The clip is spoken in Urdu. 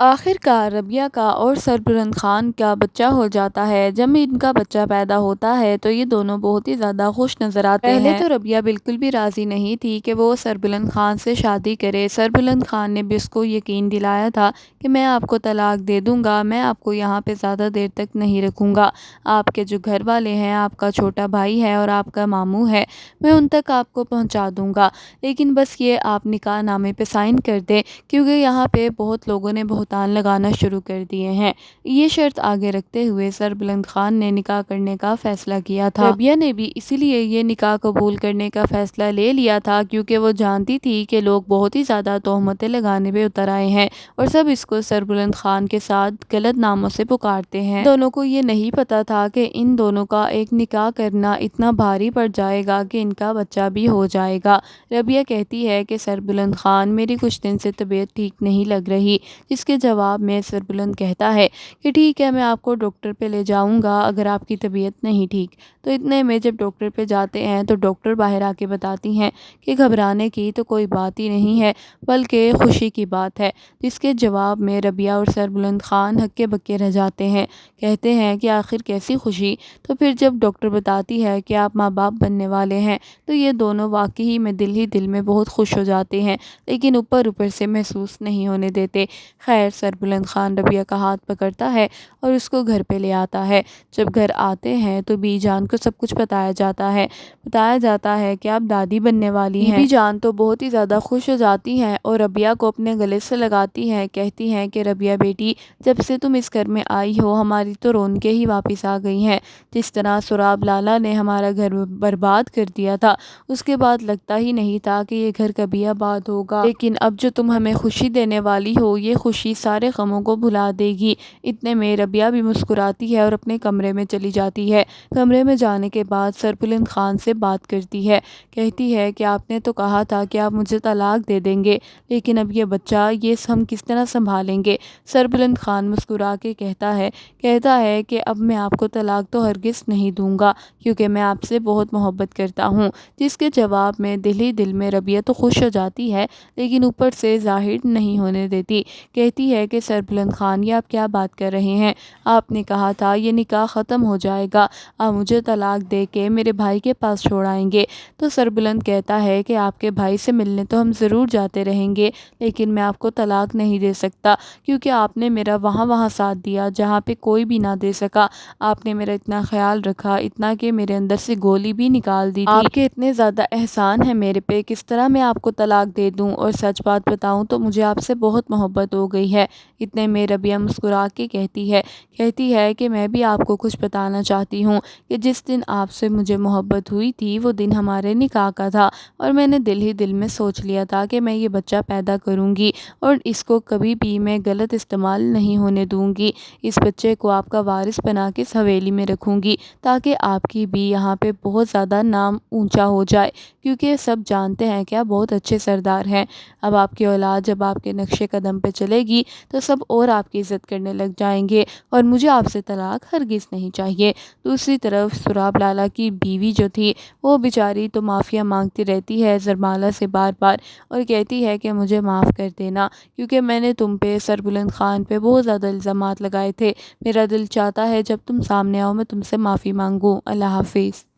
آخر کار ربیہ کا اور سربلند خان کا بچہ ہو جاتا ہے۔ جب ان کا بچہ پیدا ہوتا ہے تو یہ دونوں بہت ہی زیادہ خوش نظر آتے ہیں۔ پہلے تو ربیہ بالکل بھی راضی نہیں تھی کہ وہ سربلند خان سے شادی کرے۔ سربلند خان نے بھی اس کو یقین دلایا تھا کہ میں آپ کو طلاق دے دوں گا، میں آپ کو یہاں پہ زیادہ دیر تک نہیں رکھوں گا۔ آپ کے جو گھر والے ہیں، آپ کا چھوٹا بھائی ہے اور آپ کا ماموں ہے، میں ان تک آپ کو پہنچا دوں گا، لیکن بس یہ آپ نکاح نامے پہ سائن کر دیں، کیونکہ یہاں پہ بہت لوگوں نے بہتان لگانا شروع کر دیے ہیں۔ یہ شرط آگے رکھتے ہوئے سربلند خان نے نکاح کرنے کا فیصلہ کیا تھا۔ ربیہ نے بھی اسی لیے یہ نکاح قبول کرنے کا فیصلہ لے لیا تھا، کیونکہ وہ جانتی تھی کہ لوگ بہت ہی زیادہ تہمتیں لگانے پہ اتر آئے ہیں اور سب اس کو سربلند خان کے ساتھ غلط ناموں سے پکارتے ہیں۔ دونوں کو یہ نہیں پتا تھا کہ ان دونوں کا ایک نکاح کرنا اتنا بھاری پڑ جائے گا کہ ان کا بچہ بھی ہو جائے گا۔ ربیہ کہتی ہے کہ سربلند خان، میری کچھ دن سے طبیعت ٹھیک نہیں لگ رہی، جس کے جواب میں سربلند کہتا ہے کہ ٹھیک ہے، میں آپ کو ڈاکٹر پہ لے جاؤں گا اگر آپ کی طبیعت نہیں ٹھیک۔ تو اتنے میں جب ڈاکٹر پہ جاتے ہیں تو ڈاکٹر باہر آ کے بتاتی ہیں کہ گھبرانے کی تو کوئی بات ہی نہیں ہے، بلکہ خوشی کی بات ہے، جس کے جواب میں ربیہ اور سربلند خان ہکے بکے رہ جاتے ہیں۔ کہتے ہیں کہ آخر کیسی خوشی؟ تو پھر جب ڈاکٹر بتاتی ہے کہ آپ ماں باپ بننے والے ہیں تو یہ دونوں واقعی میں دل ہی دل میں بہت خوش ہو جاتے ہیں، لیکن اوپر سے محسوس نہیں ہونے دیتے۔ خیر، سربلند خان ربیہ کا ہاتھ پکڑتا ہے اور اس کو گھر پہ لے آتا ہے۔ جب گھر آتے ہیں تو بی جان کو سب کچھ بتایا جاتا ہے کہ آپ دادی بننے والی ہیں۔ بی جان تو بہت ہی زیادہ خوش ہو جاتی ہیں اور ربیہ کو اپنے گلے سے لگاتی ہیں، کہتی ہیں کہ ربیہ بیٹی، جب سے تم اس گھر میں آئی ہو ہماری تو رونقیں ہی واپس آ گئی ہیں۔ جس طرح سراب لالا نے ہمارا گھر برباد کر دیا تھا، اس کے بعد لگتا ہی نہیں تھا کہ یہ گھر کبھی آباد ہوگا، لیکن اب جو تم ہمیں خوشی دینے والی ہو، یہ خوشی سارے غموں کو بھلا دے گی۔ اتنے میں ربیہ بھی مسکراتی ہے اور اپنے کمرے میں چلی جاتی ہے۔ کمرے میں جانے کے بعد سربلند خان سے بات کرتی ہے، کہتی ہے کہ آپ نے تو کہا تھا کہ آپ مجھے طلاق دے دیں گے، لیکن اب یہ بچہ، یہ ہم کس طرح سنبھالیں گے؟ سربلند خان مسکرا کے کہتا ہے کہ اب میں آپ کو طلاق تو ہرگز نہیں دوں گا، کیونکہ میں آپ سے بہت محبت کرتا ہوں۔ جس کے جواب میں دل ہی دل میں ربیہ تو خوش ہو جاتی ہے، لیکن اوپر سے ظاہر نہیں ہونے دیتی۔ کہتی ہے کہ سربلند خان، یہ آپ کیا بات کر رہے ہیں؟ آپ نے کہا تھا یہ نکاح ختم ہو جائے گا، آپ مجھے طلاق دے کے میرے بھائی کے پاس چھوڑ آئیں گے۔ تو سربلند کہتا ہے کہ آپ کے بھائی سے ملنے تو ہم ضرور جاتے رہیں گے، لیکن میں آپ کو طلاق نہیں دے سکتا، کیونکہ آپ نے میرا وہاں ساتھ دیا جہاں پہ کوئی بھی نہ دے سکا۔ آپ نے میرا اتنا خیال رکھا، اتنا کہ میرے اندر سے گولی بھی نکال دی تھی۔ آپ کے اتنے زیادہ احسان ہیں میرے پہ، کس طرح میں آپ کو طلاق دے دوں؟ اور سچ بات بتاؤں تو مجھے آپ سے بہت محبت ہو گئی ہے۔ اتنے میں ربیہ مسکرا کے کہتی ہے کہ میں بھی آپ کو کچھ بتانا چاہتی ہوں کہ جس دن آپ سے مجھے محبت ہوئی تھی وہ دن ہمارے نکاح کا تھا، اور میں نے دل ہی دل میں سوچ لیا تھا کہ میں یہ بچہ پیدا کروں گی اور اس کو کبھی بھی میں غلط استعمال نہیں ہونے دوں گی۔ اس بچے کو آپ کا وارث بنا کے اس حویلی میں رکھوں گی، تاکہ آپ کی بھی یہاں پہ بہت زیادہ نام اونچا ہو جائے، کیونکہ سب جانتے ہیں کہ آپ بہت اچھے سردار ہیں۔ اب آپ کی اولاد جب آپ کے نقش قدم پہ چلے گی تو سب اور آپ کی عزت کرنے لگ جائیں گے، اور مجھے آپ سے طلاق ہرگز نہیں چاہیے۔ دوسری طرف سراب لالا کی بیوی جو تھی، وہ بیچاری تو معافیا مانگتی رہتی ہے زرمالا سے بار بار، اور کہتی ہے کہ مجھے معاف کر دینا، کیونکہ میں نے تم پہ، سربلند خان پہ بہت زیادہ الزامات لگائے تھے۔ میرا دل چاہتا ہے جب تم سامنے آؤ میں تم سے معافی مانگوں۔ اللہ حافظ۔